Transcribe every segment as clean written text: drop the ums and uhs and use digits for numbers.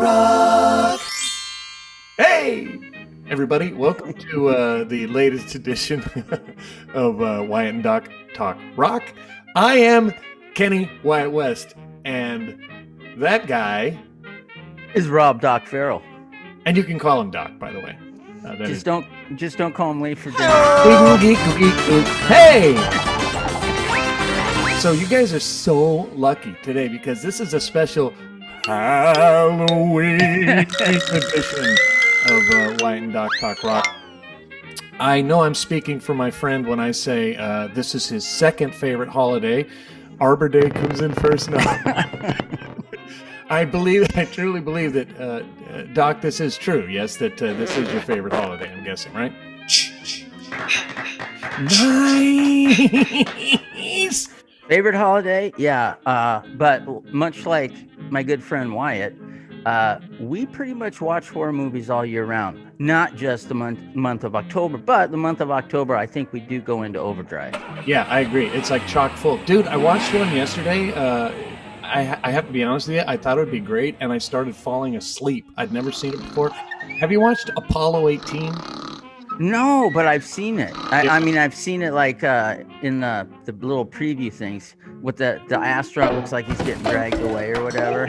Rock. Hey, everybody. Welcome to the latest edition of Wyatt and Doc Talk Rock. I am Kenny Wyatt West, and that guy is Rob Doc Farrell. And you can call him Doc, by the way. Just don't call him late for dinner. Hey! So you guys are so lucky today because this is a special Halloween edition of Wyatt and Doc Talk Rock. I know I'm speaking for my friend when I say this is his second favorite holiday. Arbor Day comes in first now. I truly believe that, Doc, this is true. Yes, that this is your favorite holiday, I'm guessing, right? Nice! Favorite holiday? Yeah. But much like my good friend Wyatt, we pretty much watch horror movies all year round. Not just the month of October, but the month of October, I think we do go into overdrive. Yeah, I agree. It's like chock full. Dude, I watched one yesterday. I have to be honest with you. I thought it would be great, and I started falling asleep. I'd never seen it before. Have you watched Apollo 18? No, but I've seen it. I mean, I've seen it like in the little preview things with the astronaut looks like he's getting dragged away or whatever.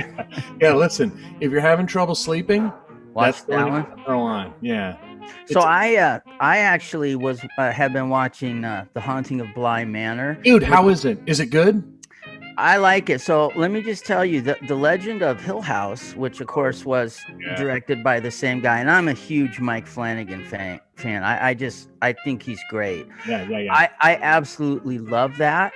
Yeah, listen, if you're having trouble sleeping, watch that one. Throw on, yeah. So I actually have been watching The Haunting of Bly Manor. Dude, how is it? Is it good? I like it. So let me just tell you, the Legend of Hill House, which of course was directed by the same guy, and I'm a huge Mike Flanagan fan. I think he's great. Yeah. I absolutely love that.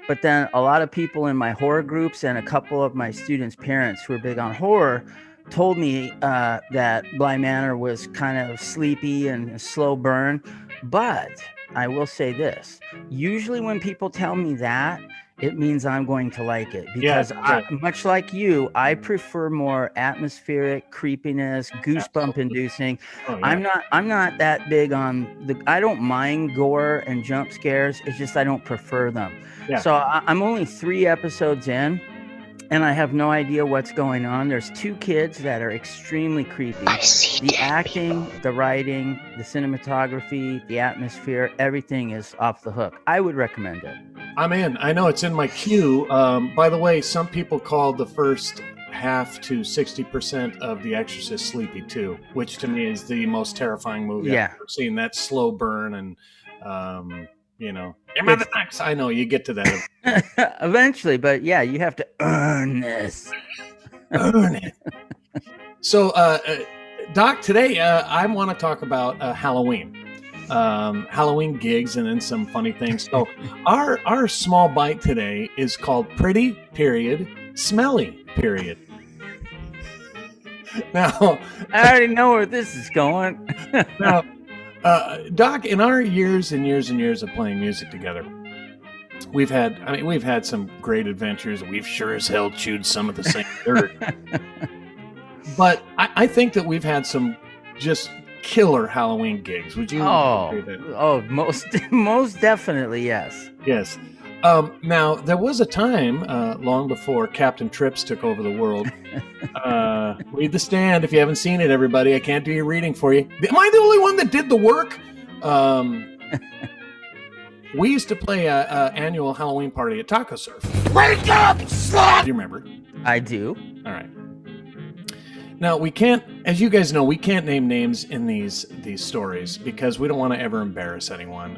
But then a lot of people in my horror groups and a couple of my students' parents who are big on horror told me that Bly Manor was kind of sleepy and a slow burn. But I will say this: usually when people tell me that, it means I'm going to like it because much like you, I prefer more atmospheric creepiness, goosebump inducing. Oh, yeah. I'm not that big on I don't mind gore and jump scares. It's just I don't prefer them. Yeah. So I'm only 3 episodes in and I have no idea what's going on. There's 2 kids that are extremely creepy. The acting, the writing, the cinematography, the atmosphere, everything is off the hook. I would recommend it. I'm in. I know it's in my queue. By the way, some people called the first half to 60% of The Exorcist sleepy too, which to me is the most terrifying movie I've ever seen. That slow burn and, I know you get to that eventually, but yeah, you have to earn this. Earn it. So, Doc, today I want to talk about Halloween. Halloween gigs and then some funny things. So our small bite today is called Pretty Period Smelly Period. Now I already know where this is going. Now, Doc, in our years and years and years of playing music together, we've had some great adventures. We've sure as hell chewed some of the same dirt. But I think that we've had some just killer Halloween gigs. Would you agree with that? Oh, most definitely, yes. Yes. Now, there was a time long before Captain Trips took over the world. Read The Stand if you haven't seen it, everybody. I can't do your reading for you. Am I the only one that did the work? We used to play an annual Halloween party at Taco Surf. Wake up, slut! Do you remember? I do. All right. Now, we can't, as you guys know, we can't name names in these stories because we don't want to ever embarrass anyone.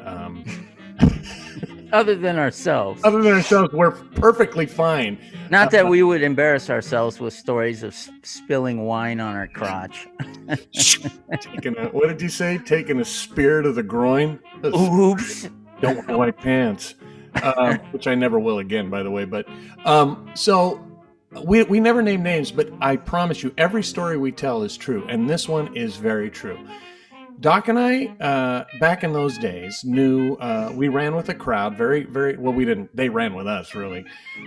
Other than ourselves. Other than ourselves, we're perfectly fine. Not that we would embarrass ourselves with stories of spilling wine on our crotch. What did you say? Taking a spear to the groin? Oops. Don't wear white pants. Which I never will again, by the way. But so we never name names, but I promise you, every story we tell is true. And this one is very true. Doc and I, back in those days, knew we ran with a crowd. Very, very well. We didn't. They ran with us. Really,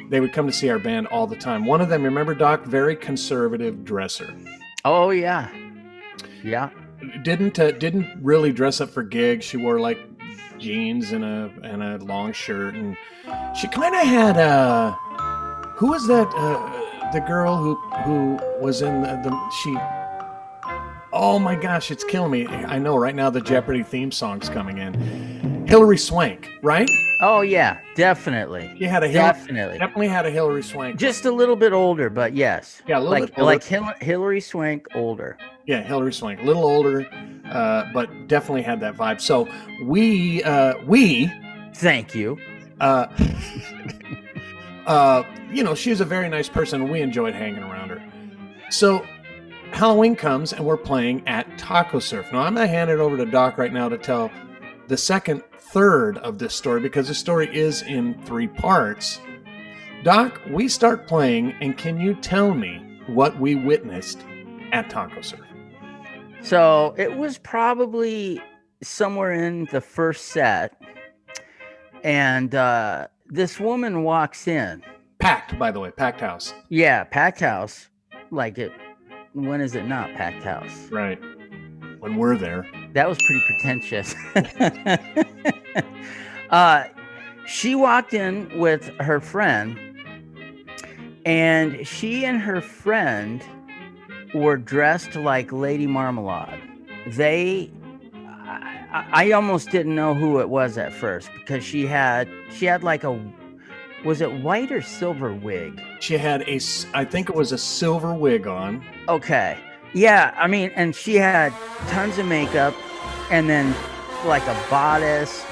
they would come to see our band all the time. One of them, remember, Doc, very conservative dresser. Oh yeah, yeah. Didn't really dress up for gigs. She wore like jeans and a long shirt, and she kind of had who was that the girl who was in the she. Oh my gosh, it's killing me. I know right now the Jeopardy theme song's coming in. Hillary Swank, right? Oh yeah, definitely. You had a definitely had a Hillary Swank. Just a little bit older, but yes. Yeah, a little bit older. Like Hillary Swank older. Yeah, Hillary Swank, a little older, but definitely had that vibe. So we thank you. She's a very nice person. And we enjoyed hanging around her. So Halloween comes and we're playing at Taco Surf. Now I'm going to hand it over to Doc right now to tell the third of this story, because the story is in 3 parts. Doc, we start playing, and can you tell me what we witnessed at Taco Surf? So it was probably somewhere in the first set, and this woman walks in. Packed, by the way, packed house. Yeah, packed house. Like it. When is it not packed house? Right. When we're there. That was pretty pretentious. She walked in with her friend, and she and her friend were dressed like Lady Marmalade. I almost didn't know who it was at first, because she had like was it white or silver wig? She had I think it was a silver wig on. Okay. Yeah, I mean, and she had tons of makeup, and then like a bodice,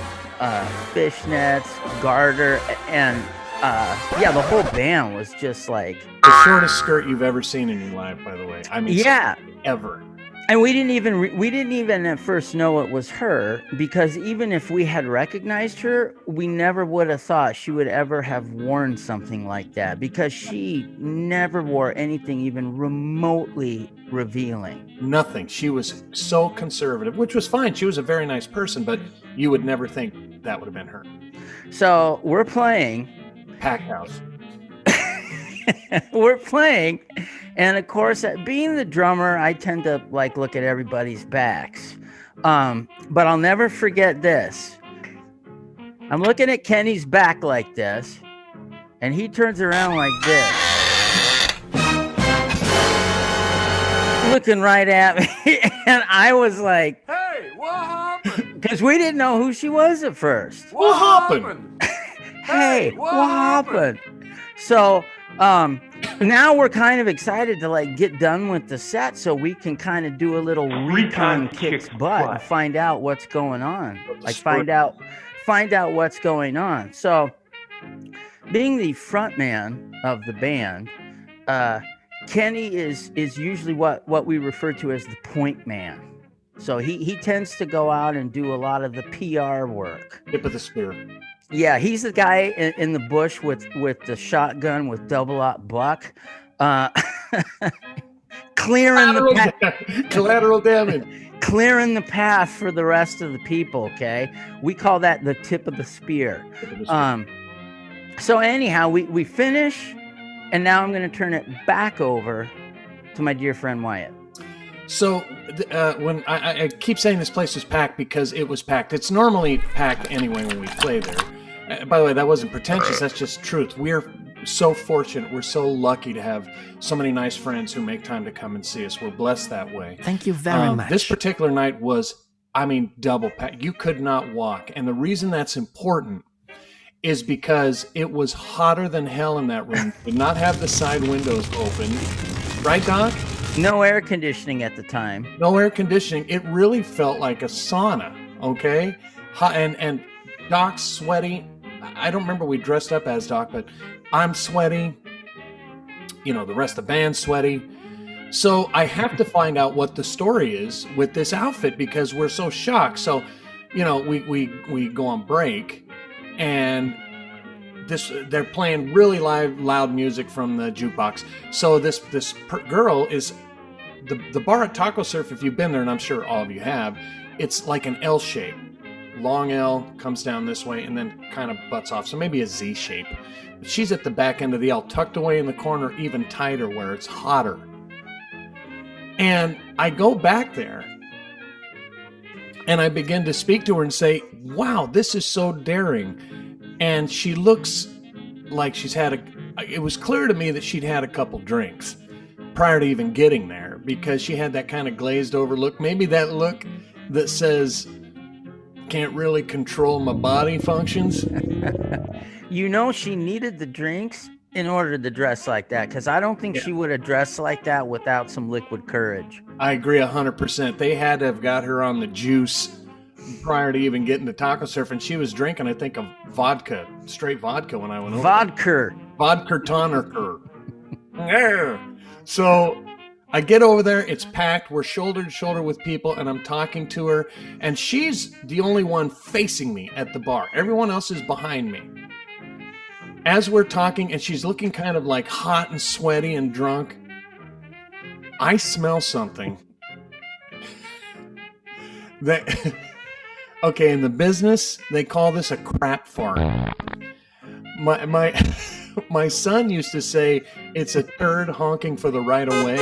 fishnets, garter, and the whole band was just like the shortest skirt you've ever seen in your life, by the way. I mean, yeah, ever. And we didn't even at first know it was her, because even if we had recognized her, we never would have thought she would ever have worn something like that, because she never wore anything even remotely revealing. Nothing. She was so conservative, which was fine. She was a very nice person, but you would never think that would have been her. So we're playing. Packed house. We're playing, and of course, being the drummer, I tend to like look at everybody's backs. But I'll never forget this. I'm looking at Kenny's back like this, and he turns around like this, looking right at me, and I was like, "Hey, what happened?" Because we didn't know who she was at first. What happened? Hey, what happened? So now we're kind of excited to like get done with the set, so we can kind of do a little recon kicks butt and find out what's going on. Like find out what's going on. So being the front man of the band, Kenny is usually what we refer to as the point man. So he tends to go out and do a lot of the PR work. Tip of the spear. Yeah, he's the guy in the bush with the shotgun with double-aught buck, clearing collateral damage, clearing the path for the rest of the people. Okay, we call that the tip of the spear. So anyhow, we finish, and now I'm going to turn it back over to my dear friend Wyatt. So when I keep saying this place was packed, because it was packed. It's normally packed anyway when we play there. By the way, that wasn't pretentious. That's just truth. We're so fortunate. We're so lucky to have so many nice friends who make time to come and see us. We're blessed that way. Thank you very much. This particular night was, double packed. You could not walk. And the reason that's important is because it was hotter than hell in that room. Did not have the side windows open. Right, Doc? No air conditioning at the time. No air conditioning. It really felt like a sauna, okay? And Doc's sweaty. I don't remember we dressed up as Doc, but I'm sweaty. The rest of the band's sweaty. So I have to find out what the story is with this outfit, because we're so shocked. So, we go on break, and they're playing really loud music from the jukebox. So this girl is the bar at Taco Surf. If you've been there, and I'm sure all of you have, it's like an L shape. Long L comes down this way and then kind of butts off. So maybe a Z shape. But she's at the back end of the L, tucked away in the corner, even tighter where it's hotter. And I go back there and I begin to speak to her and say, wow, this is so daring. And she looks like she's had it was clear to me that she'd had a couple drinks prior to even getting there, because she had that kind of glazed over look. Maybe that look that says, can't really control my body functions. She needed the drinks in order to dress like that, because I don't think she would have dressed like that without some liquid courage. I agree 100%. They had to have got her on the juice prior to even getting to taco surfing. She was drinking, I think, of vodka, straight vodka when I went over. Vodka toniker. Yeah. So I get over there, it's packed, we're shoulder to shoulder with people, and I'm talking to her, and she's the only one facing me at the bar. Everyone else is behind me. As we're talking, and she's looking kind of like hot and sweaty and drunk, I smell something that, okay, in the business, they call this a crap fart. My son used to say it's a turd honking for the right of way.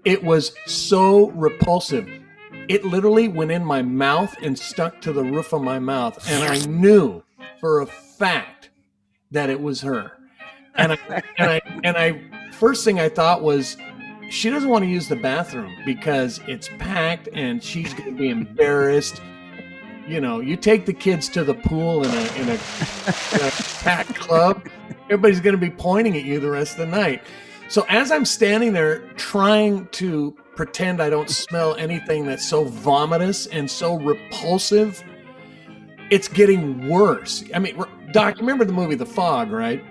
It was so repulsive. It literally went in my mouth and stuck to the roof of my mouth. And I knew for a fact that it was her. And I first thing I thought was, she doesn't want to use the bathroom because it's packed and she's going to be embarrassed. You take the kids to the pool in a packed club, everybody's going to be pointing at you the rest of the night. So as I'm standing there trying to pretend I don't smell anything that's so vomitous and so repulsive, it's getting worse. I mean, Doc, you remember the movie The Fog, right?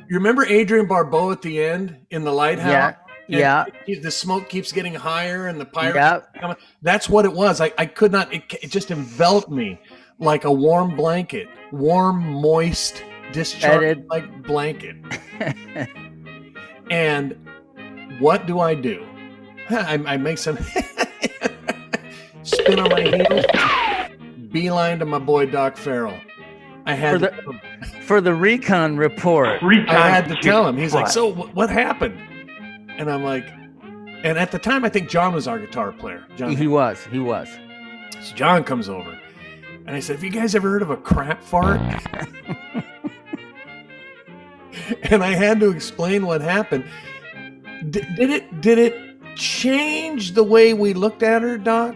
You remember Adrian Barbeau at the end in the lighthouse? Yeah. The smoke keeps getting higher and the pirates coming. That's what it was. I could not, it just enveloped me like a warm blanket, warm, moist, discharged like blanket. And what do? I make some spin on my heels, beeline to my boy Doc Farrell. I had for the recon report. I had to tell him. He's like, so what happened? And I'm like, and at the time, I think John was our guitar player. He was. So John comes over, and I said, have you guys ever heard of a crap fart? And I had to explain what happened. Did it change the way we looked at her, Doc?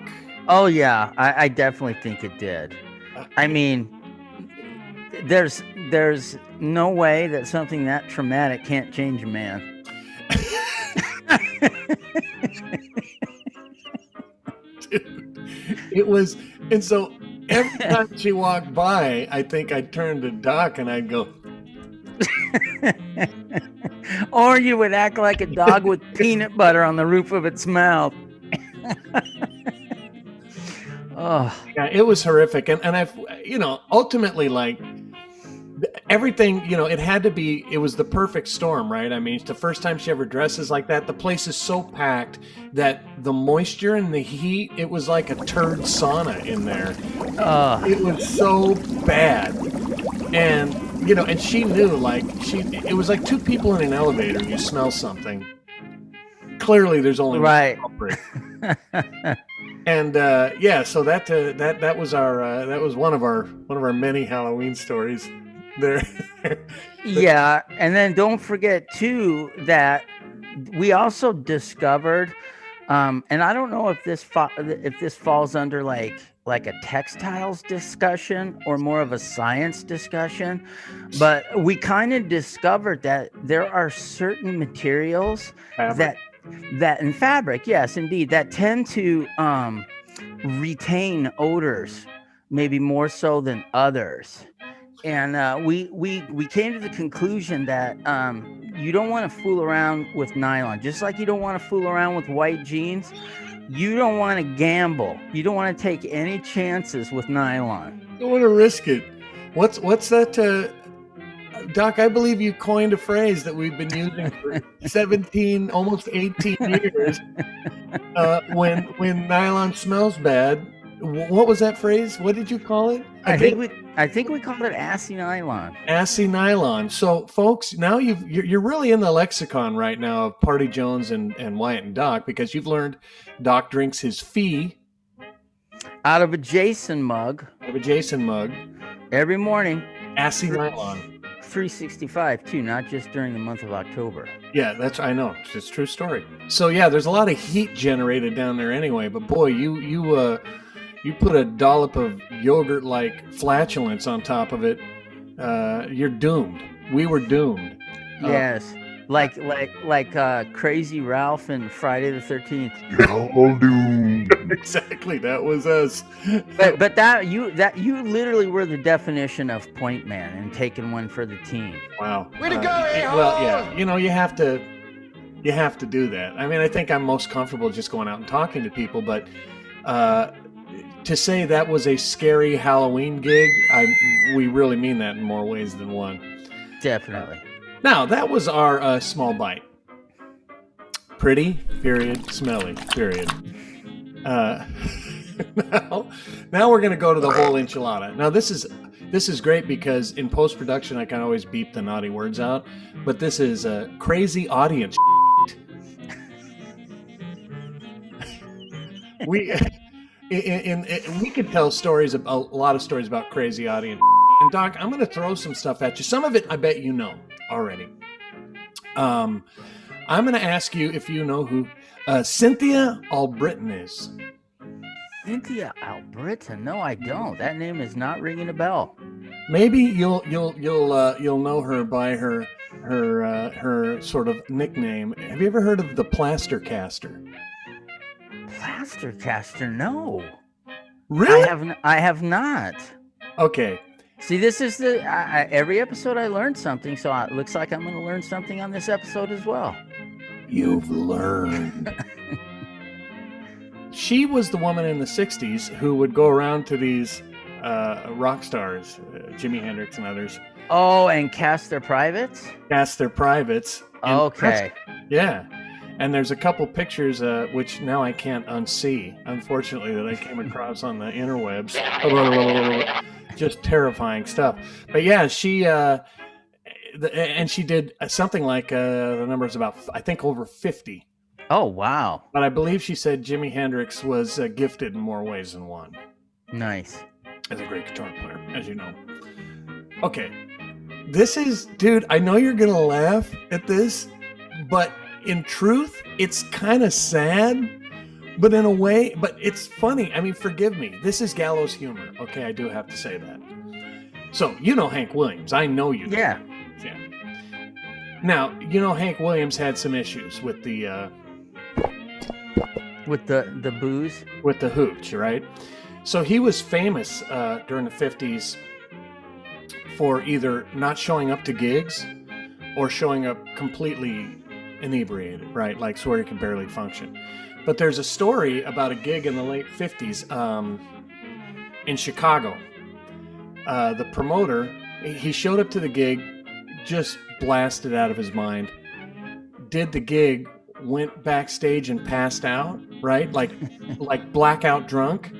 Oh, yeah. I definitely think it did. I mean, there's no way that something that traumatic can't change a man. It was, and so every time she walked by, I think I'd turn to Doc and I'd go, or you would act like a dog with peanut butter on the roof of its mouth. Oh, yeah, it was horrific. And I've, ultimately, like, everything, it had to be, it was the perfect storm, right? I mean, it's the first time she ever dresses like that. The place is so packed that the moisture and the heat, it was like a turd sauna in there. It was so bad. And, and she knew, like, it was like two people in an elevator and you smell something. Clearly there's only one culprit. And so that was our that was one of our many Halloween stories there. Yeah, and then don't forget too that we also discovered, and I don't know if this falls under like a textiles discussion or more of a science discussion, but we kind of discovered that there are certain materials that in fabric, yes, indeed, that tend to retain odors, maybe more so than others. And we came to the conclusion that you don't want to fool around with nylon, just like you don't want to fool around with white jeans. You don't want to gamble. You don't want to take any chances with nylon. You don't want to risk it. What's that? Doc, I believe you coined a phrase that we've been using for 17, almost 18 years. When nylon smells bad, what was that phrase? What did you call it? I think we called it assy nylon. Assy nylon. So, folks, now you're really in the lexicon right now of Party Jones and Wyatt and Doc, because you've learned Doc drinks his fee out of a Jason mug. Every morning. Assy nylon. 365 too, not just during the month of October. Yeah, I know. It's a true story. So yeah, there's a lot of heat generated down there anyway. But boy, you put a dollop of yogurt-like flatulence on top of it, you're doomed. We were doomed. Yes, like Crazy Ralph and Friday the 13th. All doomed. Exactly, that was us. But that you literally were the definition of point man and taking one for the team. Wow. Way to go, a-hole! Well, yeah, you have to do that. I mean, I think I'm most comfortable just going out and talking to people, but to say that was a scary Halloween gig, we really mean that in more ways than one. Now, that was our small bite. Pretty, period. Smelly, period. Now we're going to go to the whole enchilada. Now, this is great because in post-production, I can always beep the naughty words out, but this is a crazy audience. We could tell a lot of stories about crazy audience. And Doc, I'm going to throw some stuff at you. Some of it I bet you know already. I'm going to ask you if you know who Cynthia Albritton is. Cynthia Albritton? No, I don't. That name is not ringing a bell. Maybe you'll know her by her sort of nickname. Have you ever heard of the Plaster Caster? Plaster Caster? No. Really? I have not. Okay. See, this is every episode I learned something, so it looks like I'm going to learn something on this episode as well. You've learned. She was the woman in the 60s who would go around to these rock stars, Jimi Hendrix and others. Oh, and cast their privates? Cast their privates. Okay. Yeah. And there's a couple pictures, which now I can't unsee, unfortunately, that I came across on the interwebs. Just terrifying stuff. But yeah, she did something like the number is about, I think, over 50. Oh, wow. But I believe she said Jimi Hendrix was gifted in more ways than one. Nice. As a great guitar player, as you know. Okay. This is, dude, I know you're going to laugh at this, but in truth, it's kind of sad, but in a way, but it's funny. I mean, forgive me. This is gallows humor. Okay, I do have to say that. So, you know Hank Williams. I know you do. Yeah. Yeah. Now, you know Hank Williams had some issues with the... with the booze? With the hooch, right? So he was famous during the 50s for either not showing up to gigs or showing up completely inebriated, right? Like so he could barely function. But there's a story about a gig in the late 50s in Chicago. The promoter, he showed up to the gig, just blasted out of his mind, did the gig, went backstage and passed out, right? Like blackout drunk.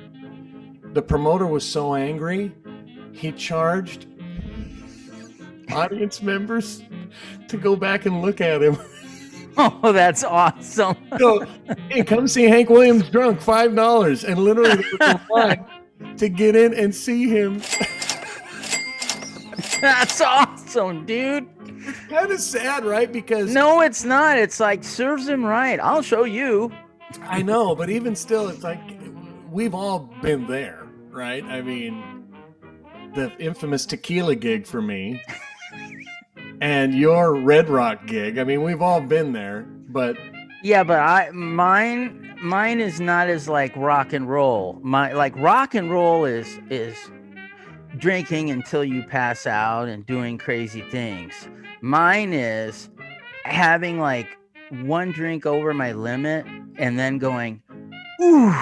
The promoter was so angry, he charged audience members to go back and look at him. Oh, that's awesome. So, hey, come see Hank Williams drunk, $5. And literally there was a line to get in and see him. That's awesome, dude. It's kind of sad, right? Because no, it's not. It's like, serves him right. I'll show you. I know, but even still, it's like we've all been there, right? I mean, the infamous tequila gig for me and your Red Rock gig. I mean, we've all been there, but yeah, but mine is not as like rock and roll. Rock and roll is drinking until you pass out and doing crazy things. Mine is having like one drink over my limit and then going, ooh,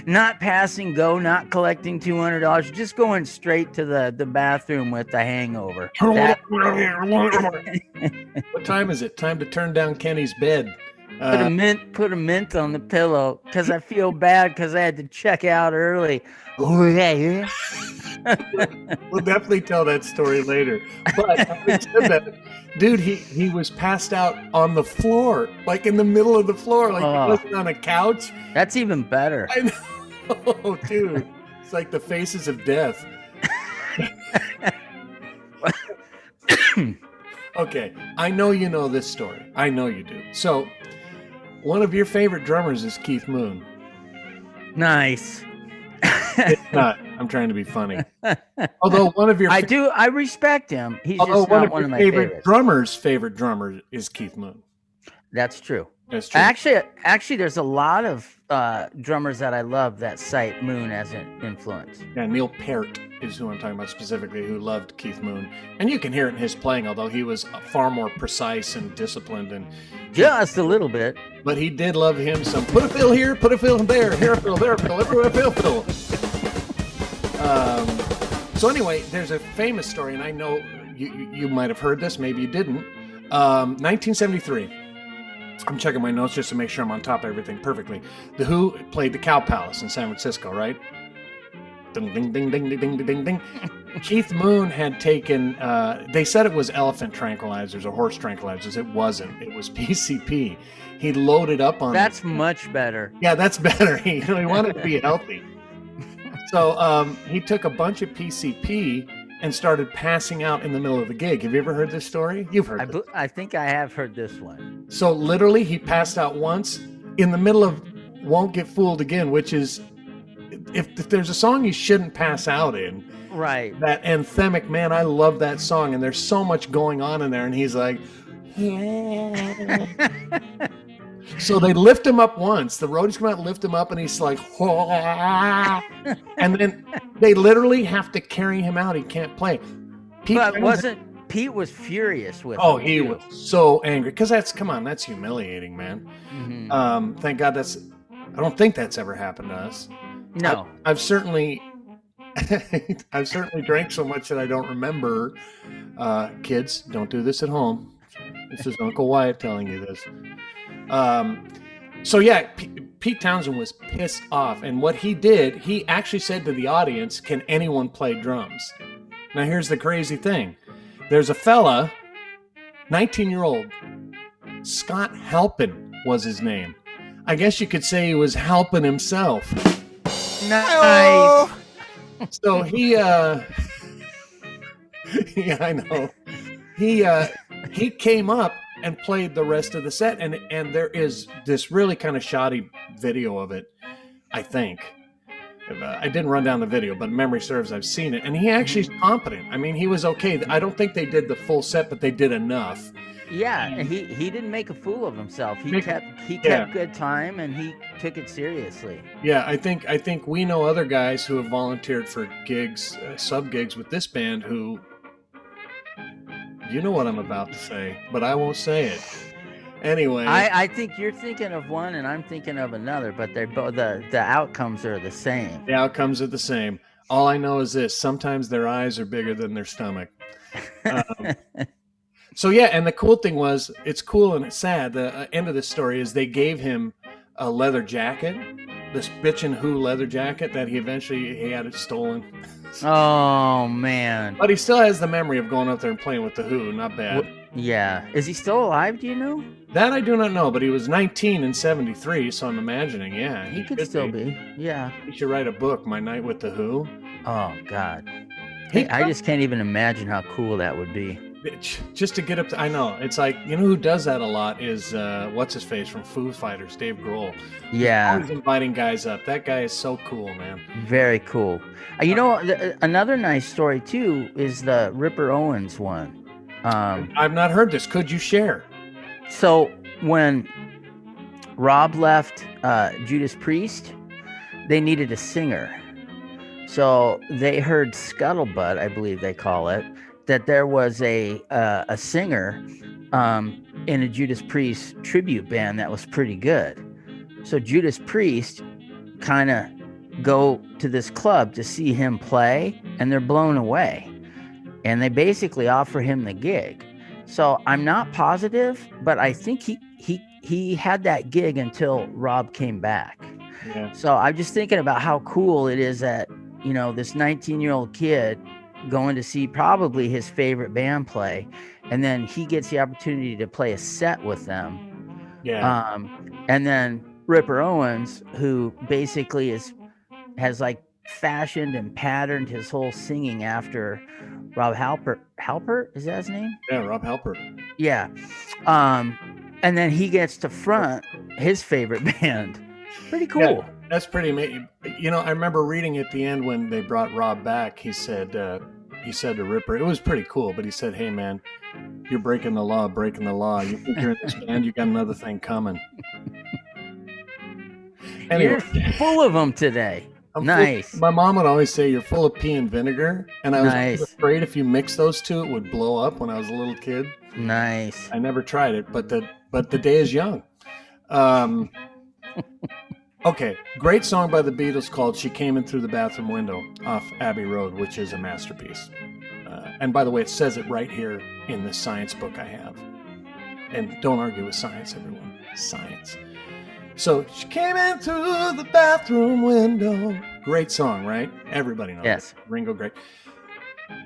not passing go, not collecting $200, just going straight to the bathroom with the hangover. What time is it? Time to turn down Kenny's bed. Put a mint on the pillow because I feel bad because I had to check out early. Oh yeah. We'll definitely tell that story later. But having said that, dude, he was passed out on the floor, like in the middle of the floor, like he wasn't on a couch. That's even better. I know, dude. It's like the faces of death. Okay, I know you know this story. I know you do. So, one of your favorite drummers is Keith Moon. Nice. It's not. I'm trying to be funny. Although one of your I respect him. He's although just one not of one your of my favorite favorites. drummers' favorite drummer is Keith Moon. That's true. That's true. Actually, there's a lot of drummers that I love that cite Moon as an influence. Yeah, Neil Peart is who I'm talking about specifically, who loved Keith Moon, and you can hear it in his playing. Although he was far more precise and disciplined, and Just a little bit. but he did love him some. Put a fill here, put a fill there, here a fill, there a fill, everywhere a fill. So anyway, there's a famous story, and I know you might have heard this, maybe you didn't. 1973. I'm checking my notes just to make sure I'm on top of everything perfectly. The Who played the Cow Palace in San Francisco, right? Ding, ding, ding, ding, ding, ding, ding, ding. Keith Moon had taken, they said it was elephant tranquilizers or horse tranquilizers. It wasn't. It was PCP. He loaded up on That's much better. Yeah, that's better. He wanted to be healthy. So he took a bunch of PCP and started passing out in the middle of the gig. Have you ever heard this story? You've heard it. I think I have heard this one. So literally he passed out once in the middle of Won't Get Fooled Again, which is, if there's a song you shouldn't pass out in, right? That anthemic, man, I love that song. And there's so much going on in there. And he's like, so they lift him up once. The roadies come out and lift him up, and he's like, and then they literally have to carry him out. He can't play. Pete was furious with him. Oh, he was so angry because that's humiliating, man. Mm-hmm. Thank God I don't think that's ever happened to us. No, I've certainly drank so much that I don't remember. Kids, don't do this at home. This is Uncle Wyatt telling you this. So yeah, Pete Townsend was pissed off, and what he did, he actually said to the audience, "Can anyone play drums?" Now here's the crazy thing. There's a fella, 19-year-old, Scott Halpin was his name. I guess you could say he was helping himself. Nice. So he yeah, I know. He came up and played the rest of the set, and there is this really kind of shoddy video of it, I think. I didn't run down the video, but memory serves, I've seen it, and he actually is competent. I mean, he was okay. I don't think they did the full set, but they did enough. Yeah, and he didn't make a fool of himself. He kept good time, and he took it seriously. Yeah, I think we know other guys who have volunteered for gigs, sub gigs with this band who, you know what I'm about to say, but I won't say it. Anyway, I think you're thinking of one, and I'm thinking of another, but they're both the outcomes are the same. The outcomes are the same. All I know is this: sometimes their eyes are bigger than their stomach. So yeah, and the cool thing was, it's cool and it's sad. The end of the story is they gave him a leather jacket, this bitchin' Who leather jacket that he had it stolen. Oh man! But he still has the memory of going up there and playing with the Who. Not bad. Yeah. Is he still alive? Do you know? That I do not know, but he was 19 in 73, so I'm imagining, yeah. He could still be. Yeah. He should write a book, My Night with the Who. Oh, God. Hey, I just can't even imagine how cool that would be. Just to get up to, I know. It's like, you know who does that a lot is, what's-his-face from Foo Fighters, Dave Grohl. Yeah. He's inviting guys up. That guy is so cool, man. Very cool. You know, another nice story, too, is the Ripper Owens one. I've not heard this. Could you share? So when Rob left Judas Priest, they needed a singer. So they heard scuttlebutt, I believe they call it, that there was a singer in a Judas Priest tribute band that was pretty good. So Judas Priest kind of go to this club to see him play, and they're blown away. And they basically offer him the gig. So I'm not positive, but I think he had that gig until Rob came back. Yeah. So I'm just thinking about how cool it is that, you know, this 19-year-old kid going to see probably his favorite band play, and then he gets the opportunity to play a set with them. Yeah. And then Ripper Owens, who basically has like fashioned and patterned his whole singing after Rob Halpert. Halpert, is that his name? Yeah, Rob Halpert. Yeah. And then he gets to front his favorite band. Pretty cool. Yeah, that's pretty amazing. You know, I remember reading at the end when they brought Rob back, he said to Ripper, it was pretty cool, but he said, "Hey man, you're breaking the law. You think you're in this band, you got another thing coming." Anyway, You're full of them today. Nice. My mom would always say, "You're full of pee and vinegar," and I was Nice. afraid if you mix those two, it would blow up. When I was a little kid, Nice. I never tried it, but the day is young. Okay, great song by the Beatles called "She Came In Through the Bathroom Window" off Abbey Road, which is a masterpiece. And by the way, it says it right here in this science book I have. And don't argue with science, everyone. Science. So, she came in through the bathroom window. Great song, right? Everybody knows Yes. it. Ringo, great.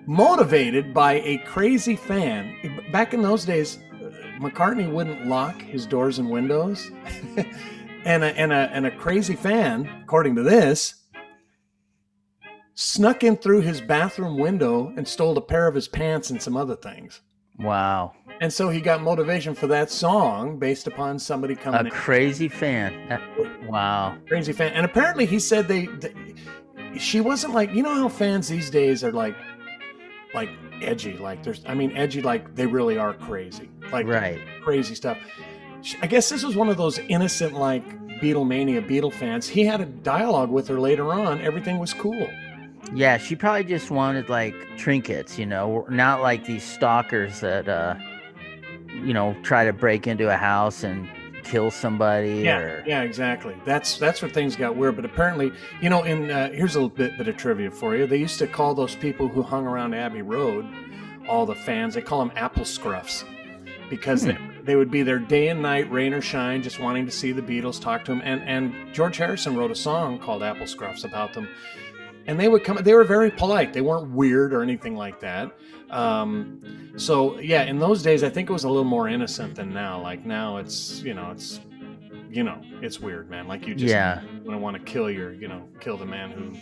Motivated by a crazy fan. Back in those days, McCartney wouldn't lock his doors and windows. and a crazy fan, according to this, snuck in through his bathroom window and stole a pair of his pants and some other things. Wow. And so he got motivation for that song based upon somebody coming in. A crazy fan. Wow. Crazy fan. And apparently he said she wasn't like, you know how fans these days are like edgy, edgy, like they really are crazy, like Right. crazy stuff. I guess this was one of those innocent, like Beatlemania Beatle fans. He had a dialogue with her later on. Everything was cool. Yeah, she probably just wanted like trinkets, not like these stalkers that, try to break into a house and kill somebody. Yeah, exactly. That's where things got weird. But apparently, here's a little bit of trivia for you. They used to call those people who hung around Abbey Road, all the fans, they call them apple scruffs, because they would be there day and night, rain or shine, just wanting to see the Beatles, talk to them. And George Harrison wrote a song called Apple Scruffs about them. And they would come. They were very polite. They weren't weird or anything like that. So yeah, in those days, I think it was a little more innocent than now. Like now, it's weird, man. Like you just want to kill kill the man who.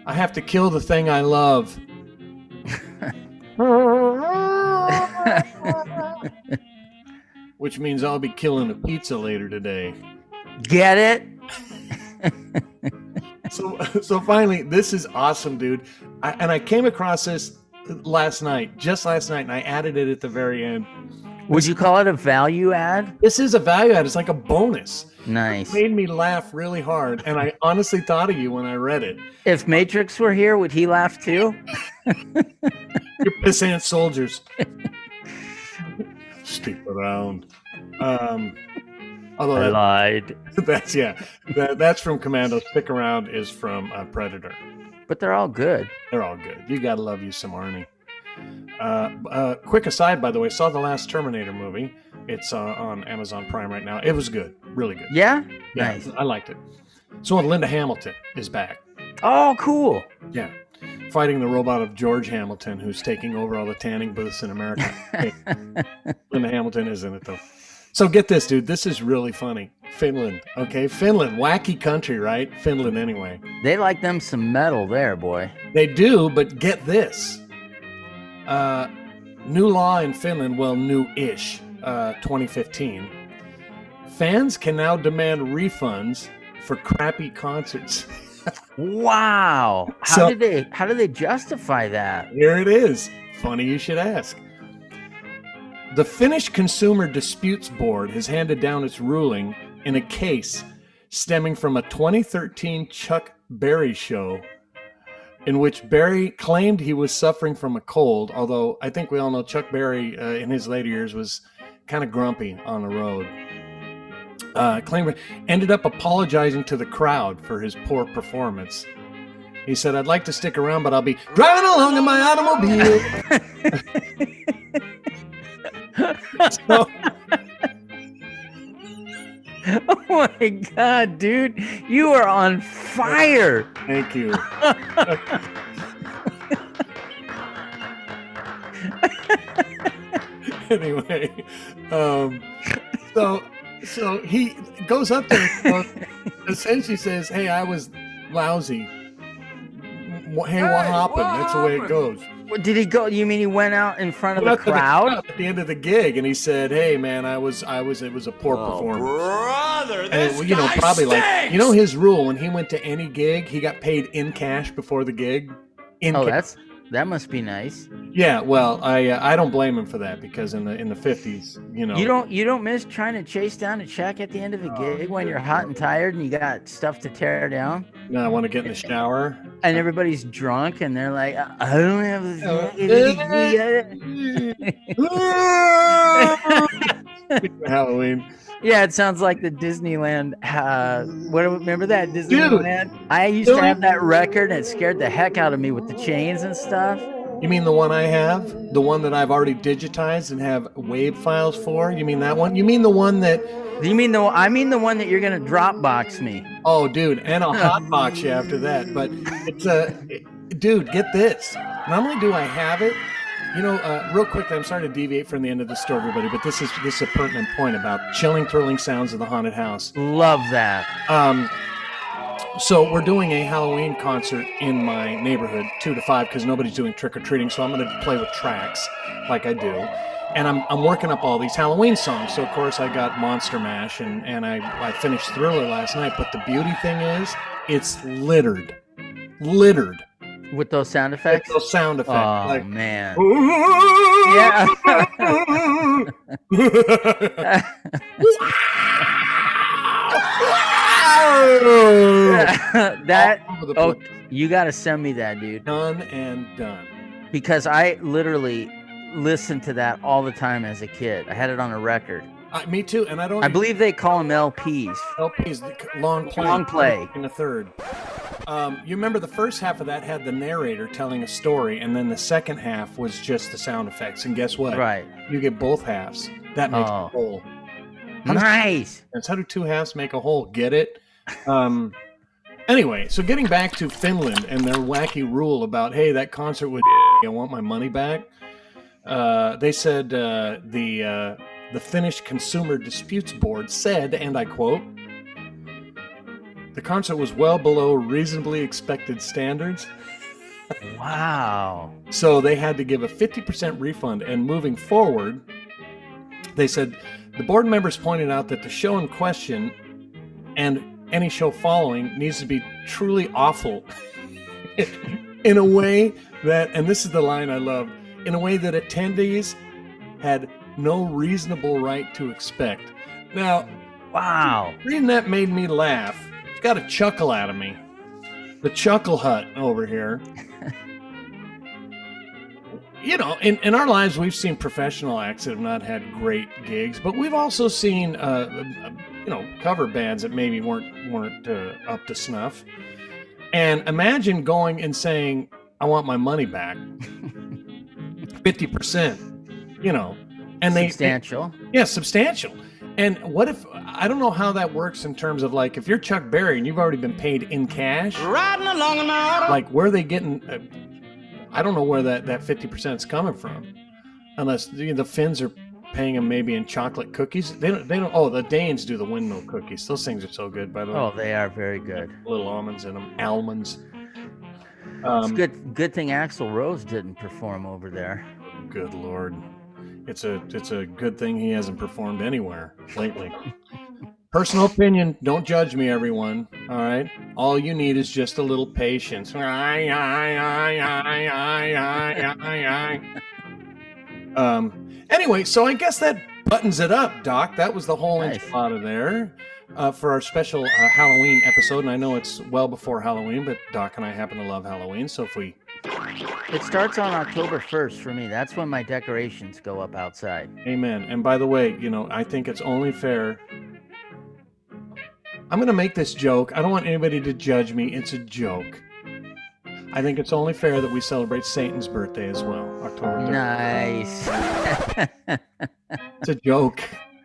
I have to kill the thing I love. Which means I'll be killing a pizza later today. Get it? So finally, this is awesome, dude. I came across this just last night, and I added it at the very end. Would you call it a value add? This is a value add. It's like a bonus. Nice. It made me laugh really hard, and I honestly thought of you when I read it. If Matrix were here, would he laugh too? You're pissant soldiers. Stick around. Although I lied. That's from Commando. Stick Around is from Predator. But they're all good. They're all good. You gotta love you some Arnie. Quick aside, by the way, saw the last Terminator movie. It's on Amazon Prime right now. It was good, really good. Yeah? Nice. I liked it. So Linda Hamilton is back. Oh, cool. Yeah, fighting the robot of George Hamilton, who's taking over all the tanning booths in America. Hey, Linda Hamilton is in it though. So get this, dude. This is really funny. Finland, okay? Finland, wacky country, right? Finland, anyway. They like them some metal there, boy. They do, but get this. New law in Finland, well, new-ish, 2015. Fans can now demand refunds for crappy concerts. Wow. How do they justify that? Here it is. Funny you should ask. The Finnish Consumer Disputes Board has handed down its ruling in a case stemming from a 2013 Chuck Berry show in which Berry claimed he was suffering from a cold, although I think we all know Chuck Berry in his later years was kind of grumpy on the road. Ended up apologizing to the crowd for his poor performance. He said, "I'd like to stick around, but I'll be driving along in my automobile." So, Oh my God, dude. You are on fire. thank you. Anyway, so he goes up there and essentially says, "Hey, I was lousy. hey, what happened? That's the way it goes. Did he go? You mean he went out in front of Went the up to crowd? at the end of the gig, and he said, "Hey, man, it was a poor performance." Brother, And this you know, guy probably stinks. like, you know, his rule when he went to any gig, he got paid in cash before the gig. Oh, cash. that must be nice. Yeah. Well, I don't blame him for that because in the 50s, you know, You don't miss trying to chase down a check at the end of a gig when you're hot and tired and you got stuff to tear down. I want to get in the shower. And everybody's drunk and they're like, I don't have a Halloween. Yeah, it sounds like the Disneyland. Remember that Disneyland? I used to have that record and it scared the heck out of me with the chains and stuff. You mean the one I have? The one that I've already digitized and have WAV files for? You mean that one? You mean the one that... I mean the one that you're going to Dropbox me. Oh, dude, and I'll hotbox you after that. But it's dude, get this. Not only do I have it, you know, real quick, I'm sorry to deviate from the end of the story, everybody, but this is a pertinent point about chilling, thrilling sounds of the haunted house. Love that. So we're doing a Halloween concert in my neighborhood, 2 to 5, because nobody's doing trick-or-treating, so I'm going to play with tracks like I do. And I'm working up all these Halloween songs. So, of course, I got Monster Mash, and I finished Thriller last night. But the beauty thing is, it's littered. With those sound effects? With those sound effects. Oh, like, man. Yeah. You got to send me that, dude. Done and done. Because I literally listened to that all the time as a kid. I had it on a record. Me too, and I believe they call them LPs. LPs, long play. In the third. You remember the first half of that had the narrator telling a story, and then the second half was just the sound effects. And guess what? Right. You get both halves. That makes a whole. Nice. That's how do two halves make a whole. Get it? Anyway, so getting back to Finland and their wacky rule about, hey, that concert was I want my money back. They said the Finnish Consumer Disputes Board said, and I quote, the concert was well below reasonably expected standards. Wow. So they had to give a 50% refund. And moving forward, they said the board members pointed out that the show in question and any show following needs to be truly awful in a way that, and this is the line I love, in a way that attendees had no reasonable right to expect. Now, wow, reading that made me laugh. It's got a chuckle out of me. The chuckle hut over here. You know, in our lives, we've seen professional acts that have not had great gigs, but we've also seen, cover bands that maybe weren't up to snuff. And imagine going and saying, "I want my money back." 50%, you know, and substantial. Substantial. And what if, I don't know how that works in terms of like, if you're Chuck Berry and you've already been paid in cash, riding along in my auto. Like, where are they getting? I don't know where that 50% is coming from, unless the Finns are paying them maybe in chocolate cookies. They don't. Oh, the Danes do the windmill cookies. Those things are so good, by the way. Oh, they are very good. Little almonds in them. Almonds. It's good thing Axl Rose didn't perform over there. Good Lord. It's a good thing he hasn't performed anywhere lately. Personal opinion. Don't judge me, everyone. All right. All you need is just a little patience. Anyway, so I guess that buttons it up, Doc. That was the whole enchilada there for our special Halloween episode. And I know it's well before Halloween, but Doc and I happen to love Halloween. So if we... It starts on October 1st for me. That's when my decorations go up outside. Amen. And by the way, I think it's only fair... I'm going to make this joke. I don't want anybody to judge me. It's a joke. I think it's only fair that we celebrate Satan's birthday as well, October 3rd. Nice. It's a joke.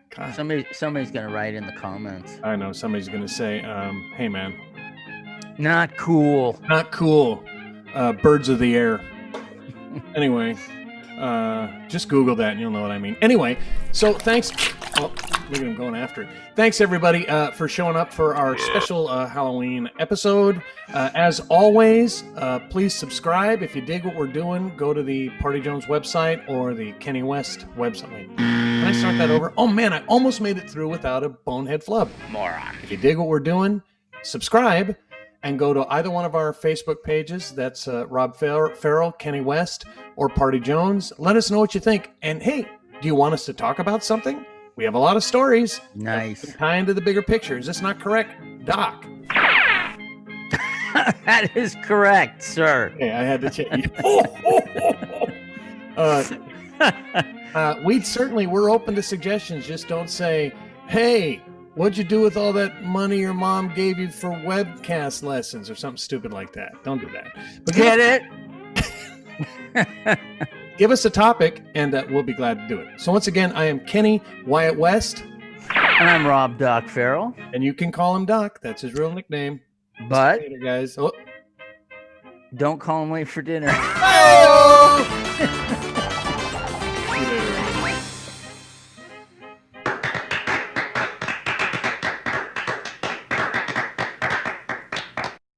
God. Somebody's going to write in the comments. I know. Somebody's going to say, hey, man. Not cool. Not cool. Birds of the air. Anyway, just Google that and you'll know what I mean. Anyway, so thanks Oh, look at him going after it. Thanks, everybody, for showing up for our special Halloween episode. As always, please subscribe. If you dig what we're doing, go to the Party Jones website or the Kenny West website. Can I start that over? Oh, man, I almost made it through without a bonehead flub. Moron. If you dig what we're doing, subscribe and go to either one of our Facebook pages. That's Rob Farrell, Kenny West, or Party Jones. Let us know what you think. And, hey, do you want us to talk about something? We have a lot of stories. Nice. Tie into the bigger picture. Is this not correct, Doc? That is correct, sir. Okay, I had to check. We're open to suggestions. Just don't say, hey, what'd you do with all that money your mom gave you for webcast lessons or something stupid like that. Don't do that. But Get it? Give us a topic, and we'll be glad to do it. So once again, I am Kenny Wyatt West. And I'm Rob Doc Farrell. And you can call him Doc. That's his real nickname. But later, guys. Oh. Don't call him late for dinner. Oh!